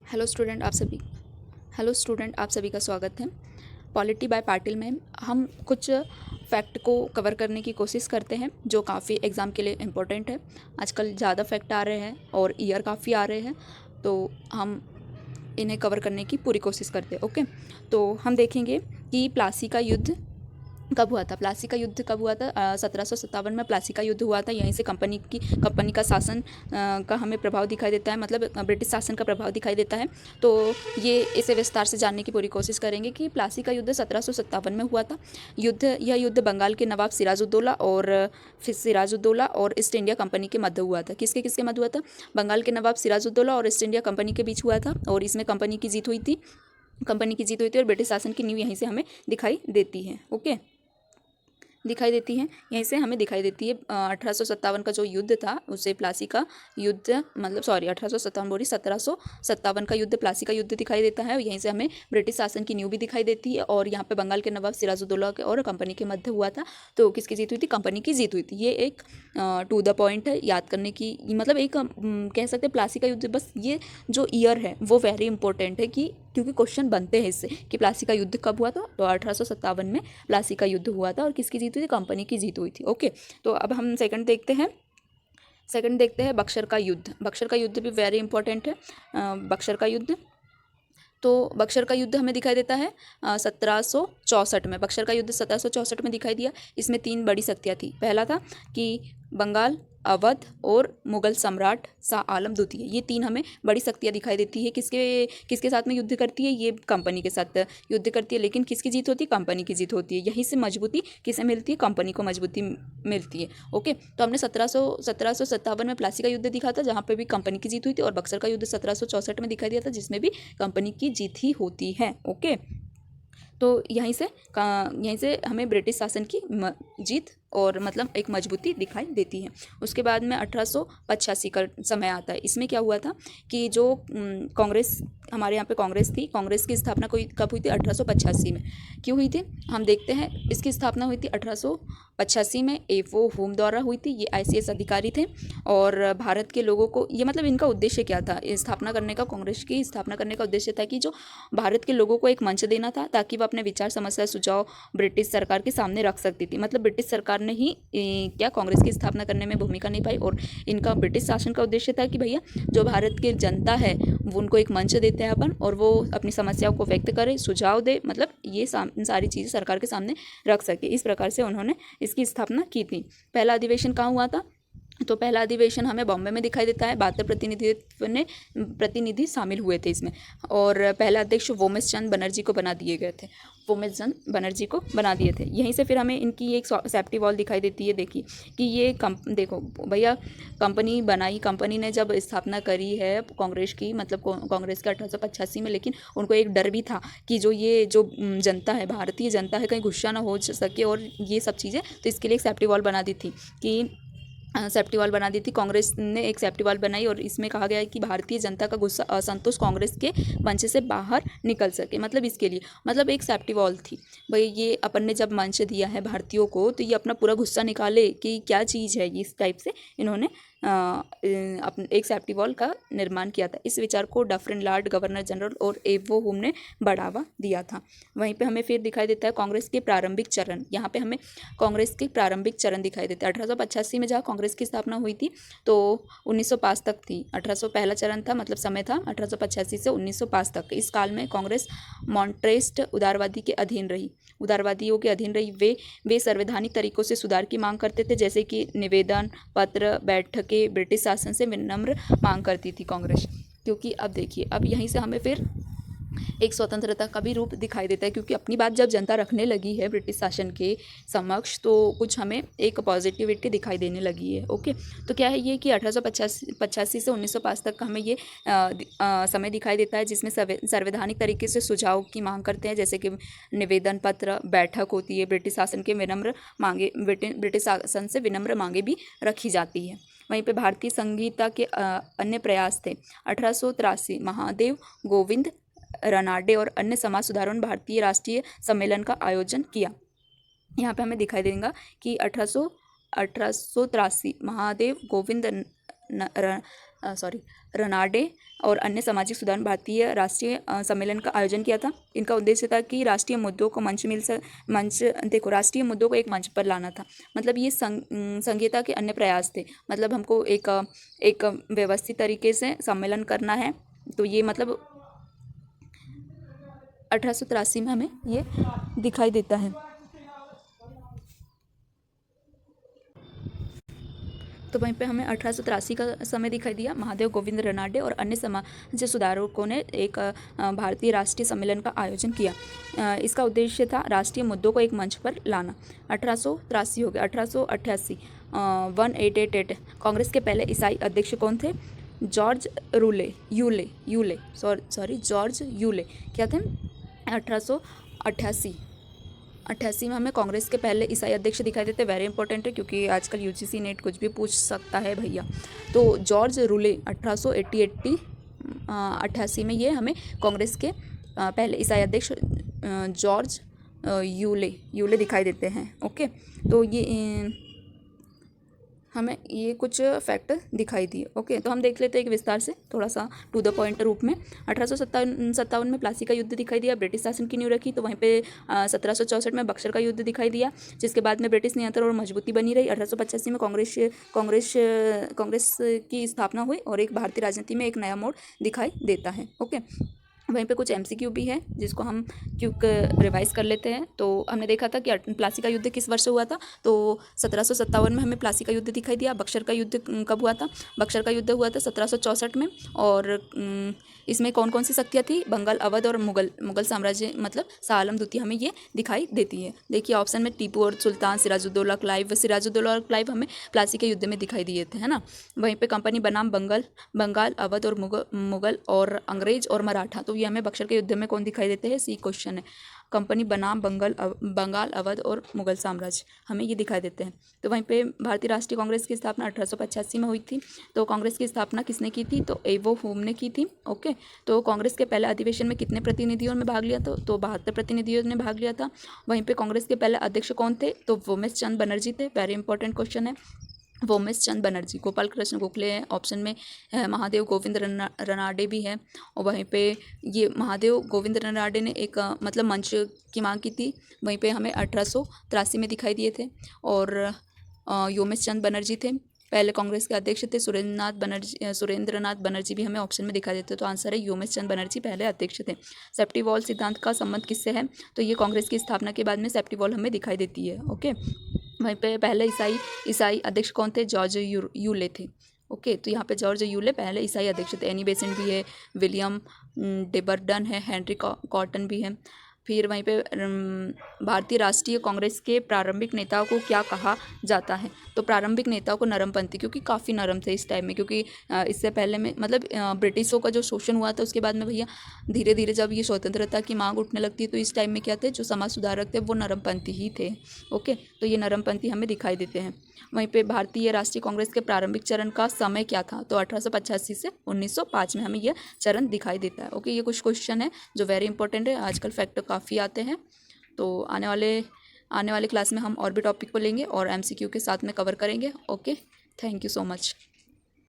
Hello student आप सभी hello student आप सभी का स्वागत है। पॉलिटी बाय पाटिल में हम कुछ फैक्ट को कवर करने की कोशिश करते हैं जो काफ़ी एग्ज़ाम के लिए इम्पोर्टेंट है। आजकल ज़्यादा फैक्ट आ रहे हैं और ईयर काफ़ी आ रहे हैं, तो हम इन्हें कवर करने की पूरी कोशिश करते हैं। ओके, तो हम देखेंगे कि प्लासी का युद्ध कब हुआ था। प्लासी का युद्ध कब हुआ था? 1757 में प्लासी का युद्ध हुआ था। यहीं से कंपनी का शासन का हमें प्रभाव दिखाई देता है, मतलब ब्रिटिश शासन का प्रभाव दिखाई देता है। तो ये इसे विस्तार से जानने की पूरी कोशिश करेंगे कि प्लासी का युद्ध 1757 में हुआ था। यह युद्ध बंगाल के नवाब सिराजुद्दौला और ईस्ट इंडिया कंपनी के मध्य हुआ था। किसके किसके मध्य हुआ था? बंगाल के नवाब सिराजुद्दौला और ईस्ट इंडिया कंपनी के बीच हुआ था, और इसमें कंपनी की जीत हुई थी और ब्रिटिश शासन की नींव यहीं से हमें दिखाई देती है। ओके, दिखाई देती है, यहीं से हमें दिखाई देती है। 1857 का जो युद्ध था उसे प्लासी का युद्ध, मतलब 1857 बोली 1757 का युद्ध प्लासी का युद्ध दिखाई देता है। यहीं से हमें ब्रिटिश शासन की नींव भी दिखाई देती है, और यहाँ पे बंगाल के नवाब सिराजुद्दौला और कंपनी के मध्य हुआ था। तो किसकी जीत हुई थी? कंपनी की जीत हुई थी। ये एक टू द पॉइंट है, याद करने की, मतलब एक कह सकते हैं प्लासी का युद्ध। बस ये जो ईयर है वो वेरी इंपॉर्टेंट है, कि क्योंकि क्वेश्चन बनते हैं इससे कि प्लासी का युद्ध कब हुआ था। तो 1857 में प्लासी का युद्ध हुआ था, और किसकी जीत हुई थी? कंपनी की जीत हुई थी। ओके, तो अब हम सेकंड देखते हैं बक्सर का युद्ध। बक्सर का युद्ध भी वेरी इंपॉर्टेंट है। बक्सर का युद्ध, तो बक्सर का युद्ध हमें दिखाई देता है 1764 में। बक्सर का युद्ध 1764 में दिखाई दिया। इसमें 3 बड़ी शक्तियाँ थी। पहला था कि बंगाल, अवध और मुगल सम्राट शाह आलम द्वितीय, ये 3 हमें बड़ी शक्तियाँ दिखाई देती है। किसके किसके साथ में युद्ध करती है? ये कंपनी के साथ युद्ध करती है। लेकिन किसकी जीत होती है? कंपनी की जीत होती है। यहीं से मजबूती किसे मिलती है? कंपनी को मजबूती मिलती है। ओके, तो हमने 1757 में प्लासी का युद्ध दिखा था, जहाँ पे भी कंपनी की जीत हुई थी, और बक्सर का युद्ध 1764 में दिखाई दिया था, जिसमें भी कंपनी की जीत ही होती है। ओके, तो यहीं से हमें ब्रिटिश शासन की जीत और मतलब एक मजबूती दिखाई देती है। उसके बाद में 1885 का समय आता है। इसमें क्या हुआ था कि जो कांग्रेस, हमारे यहाँ पे कांग्रेस थी, कांग्रेस की स्थापना कब हुई थी? 1885 में। क्यों हुई थी हम देखते हैं। इसकी स्थापना हुई थी 1885 में। एफओ होम द्वारा हुई थी। ये आईसीएस अधिकारी थे, और भारत के लोगों को, ये मतलब इनका उद्देश्य क्या था स्थापना करने का? कांग्रेस की स्थापना करने का उद्देश्य था कि जो भारत के लोगों को एक मंच देना था, ताकि वो अपने विचार, समस्या, सुझाव ब्रिटिश सरकार के सामने रख सकती थी। मतलब ब्रिटिश सरकार ने ही क्या कांग्रेस की स्थापना करने में भूमिका निभाई, और इनका ब्रिटिश शासन का उद्देश्य था कि भैया जो भारत की जनता है वो उनको एक मंच देते हैं अपन, और वो अपनी समस्याओं को व्यक्त करे, सुझाव दे, मतलब ये सारी चीज़ें सरकार के सामने रख सके। इस प्रकार से उन्होंने इसकी स्थापना की थी। पहला अधिवेशन कहाँ हुआ था? तो पहला अधिवेशन हमें बॉम्बे में दिखाई देता है। 72 प्रतिनिधि शामिल हुए थे इसमें, और पहला अध्यक्ष वोमेश चंद बनर्जी को बना दिए गए थे। वोमेश चंद बनर्जी को बना दिए थे। यहीं से फिर हमें इनकी एक सेफ्टी वॉल दिखाई देती है। देखिए कि ये देखो भैया, कंपनी ने जब स्थापना करी है कांग्रेस की, मतलब कांग्रेस के 1885 में, लेकिन उनको एक डर भी था कि जो जनता है, भारतीय जनता है, कहीं गुस्सा ना हो सके, और ये सब चीज़ें, तो इसके लिए एक सेफ्टी वॉल बना दी थी कि सेफ्टी वॉल बना दी थी। कांग्रेस ने एक सेफ्टी वॉल बनाई, और इसमें कहा गया है कि भारतीय जनता का गुस्सा, असंतोष कांग्रेस के मंच से बाहर निकल सके, मतलब इसके लिए, मतलब एक सेफ्टी वॉल थी। भाई ये अपन ने जब मंच दिया है भारतीयों को, तो ये अपना पूरा गुस्सा निकाले कि क्या चीज़ है, इस टाइप से इन्होंने एक सेफ्टी वॉल का निर्माण किया था। इस विचार को डफरिन लॉर्ड गवर्नर जनरल और एवो हुम ने बढ़ावा दिया था। वहीं पे हमें फिर दिखाई देता है कांग्रेस के प्रारंभिक चरण। यहाँ पे हमें कांग्रेस के प्रारंभिक चरण दिखाई देते हैं। 1885 में जहाँ कांग्रेस की स्थापना हुई थी, तो 1905 तक थी। 1800 पहला चरण था, मतलब समय था 1885 से 1905 तक। इस काल में कांग्रेस मॉन्ट्रेस्ट उदारवादी के अधीन रही, उदारवादियों के अधीन रही। वे संवैधानिक तरीकों से सुधार की मांग करते थे, जैसे कि निवेदन पत्र, बैठकें, ब्रिटिश शासन से विनम्र मांग करती थी कांग्रेस। क्योंकि अब देखिए, अब यहीं से हमें फिर एक स्वतंत्रता का भी रूप दिखाई देता है, क्योंकि अपनी बात जब जनता रखने लगी है ब्रिटिश शासन के समक्ष, तो कुछ हमें एक पॉजिटिविटी दिखाई देने लगी है। ओके, तो क्या है ये कि 1885 से 1905 तक हमें ये समय दिखाई देता है, जिसमें संवैधानिक तरीके से सुझाव की मांग करते हैं, जैसे कि निवेदन पत्र, बैठक होती है, ब्रिटिश शासन के ब्रिटिश शासन से विनम्र मांगे भी रखी जाती है। वहीं पे भारतीय संहिता के अन्य प्रयास थे। 1883 महादेव गोविंद रनाडे और अन्य समाज सुधारों ने भारतीय राष्ट्रीय सम्मेलन का आयोजन किया। यहाँ पे हमें दिखाई देगा कि 1883 महादेव गोविंद रनाडे और अन्य सामाजिक सुधार भारतीय राष्ट्रीय सम्मेलन का आयोजन किया था। इनका उद्देश्य था कि राष्ट्रीय मुद्दों को राष्ट्रीय मुद्दों को एक मंच पर लाना था। मतलब ये संघीयता के अन्य प्रयास थे। मतलब हमको एक व्यवस्थित तरीके से सम्मेलन करना है। तो ये मतलब 1883 में हमें ये दिखाई देता है। तो वहीं पे हमें 1883 का समय दिखाई दिया। महादेव गोविंद रनाडे और अन्य समाज सुधारकों ने एक भारतीय राष्ट्रीय सम्मेलन का आयोजन किया। इसका उद्देश्य था राष्ट्रीय मुद्दों को एक मंच पर लाना। 1883 हो गया। 1888 1888 कांग्रेस के पहले ईसाई अध्यक्ष कौन थे? जॉर्ज यूले क्या थे? 1888 में हमें कांग्रेस के पहले ईसाई अध्यक्ष दिखाई देते। वेरी इंपॉर्टेंट है क्योंकि आजकल यूजीसी नेट कुछ भी पूछ सकता है भैया। तो जॉर्ज रूले 1888 में ये हमें कांग्रेस के पहले ईसाई अध्यक्ष जॉर्ज यूले दिखाई देते हैं। ओके, तो ये हमें ये कुछ फैक्ट दिखाई दिए। ओके, तो हम देख लेते हैं एक विस्तार से, थोड़ा सा टू द पॉइंट रूप में। 1857 में प्लासी का युद्ध दिखाई दिया, ब्रिटिश शासन की नींव रखी। तो वहीं पे 1764 में बक्सर का युद्ध दिखाई दिया, जिसके बाद में ब्रिटिश नियंत्रण और मजबूती बनी रही। 1885 में कांग्रेस की स्थापना हुई और एक भारतीय राजनीति में एक नया मोड़ दिखाई देता है। ओके, वहीं पे कुछ एमसीक्यू भी है जिसको हम क्विक रिवाइज कर लेते हैं। तो हमने देखा था कि प्लासी का युद्ध किस वर्ष हुआ था? तो 1757 में हमें प्लासी का युद्ध दिखाई दिया। बक्सर का युद्ध कब हुआ था? बक्सर का युद्ध हुआ था 1764 में। और इसमें कौन कौन सी शक्तियाँ थी? बंगाल, अवध और मुगल साम्राज्य, मतलब शाह आलम द्वितीय हमें ये दिखाई देती है। देखिए ऑप्शन में टीपू और सुल्तान, सिराजुद्दौला, क्लाइव और क्लाइव हमें प्लासी के युद्ध में दिखाई दिए थे, है ना। वहीं पे कंपनी बनाम बंगाल, अवध और मुगल और अंग्रेज और मराठा। तो ये हमें बक्सर के युद्ध में कौन दिखाई देते हैं? सी क्वेश्चन है। कंपनी बनाम बंगाल, अवध और मुगल साम्राज्य हमें ये दिखाई देते हैं। तो वहीं पे भारतीय राष्ट्रीय कांग्रेस की स्थापना 1885 में हुई थी। तो कांग्रेस की स्थापना किसने की थी? तो एवो होम ने की थी। ओके, तो कांग्रेस के पहले अधिवेशन में कितने प्रतिनिधियों ने भाग लिया था? तो 72 प्रतिनिधियों ने भाग लिया था। वहीं पे कांग्रेस के पहले अध्यक्ष कौन थे? तो वोमेश चंद बनर्जी थे। वेरी इंपॉर्टेंट क्वेश्चन है, वोमेश चंद बनर्जी। गोपाल कृष्ण गोखले है ऑप्शन में। महादेव गोविंद रनाडे भी है। और वहीं पे ये महादेव गोविंद रनाडे ने एक मतलब मंच की मांग की थी। वहीं पे हमें 1883 में दिखाई दिए थे। और योमेश चंद बनर्जी थे पहले कांग्रेस के अध्यक्ष थे। सुरेंद्रनाथ बनर्जी भी हमें ऑप्शन में दिखाई देते। तो आंसर है योमेश चंद बनर्जी पहले अध्यक्ष थे। सेफ्टी वॉल सिद्धांत का संबंध किससे है? तो ये कांग्रेस की स्थापना के बाद में सेफ्टी वॉल हमें दिखाई देती है। ओके, वहीं पे पहले ईसाई अध्यक्ष कौन थे? जॉर्ज यूले थे। ओके, तो यहाँ पे जॉर्ज यूले पहले ईसाई अध्यक्ष थे। एनी बेसेंट भी है, विलियम डेबर्डन है, हेनरी कॉटन भी है। फिर वहीं पे भारतीय राष्ट्रीय कांग्रेस के प्रारंभिक नेताओं को क्या कहा जाता है? तो प्रारंभिक नेताओं को नरमपंथी, क्योंकि काफ़ी नरम थे इस टाइम में। क्योंकि इससे पहले में मतलब ब्रिटिशों का जो शोषण हुआ था उसके बाद में भैया धीरे धीरे जब ये स्वतंत्रता की मांग उठने लगती है तो इस टाइम में क्या थे? जो समाज सुधारक थे वो नरमपंथी ही थे। ओके, तो ये नरमपंथी हमें दिखाई देते हैं। वहीं पे भारतीय राष्ट्रीय कांग्रेस के प्रारंभिक चरण का समय क्या था? तो 1885 से 1905 में हमें यह चरण दिखाई देता है। ओके, ये कुछ क्वेश्चन है जो वेरी इंपॉर्टेंट है। आजकल फैक्ट काफ़ी आते हैं। तो आने वाले क्लास में हम और भी टॉपिक को लेंगे और एमसीक्यू के साथ में कवर करेंगे। Okay, thank you so much.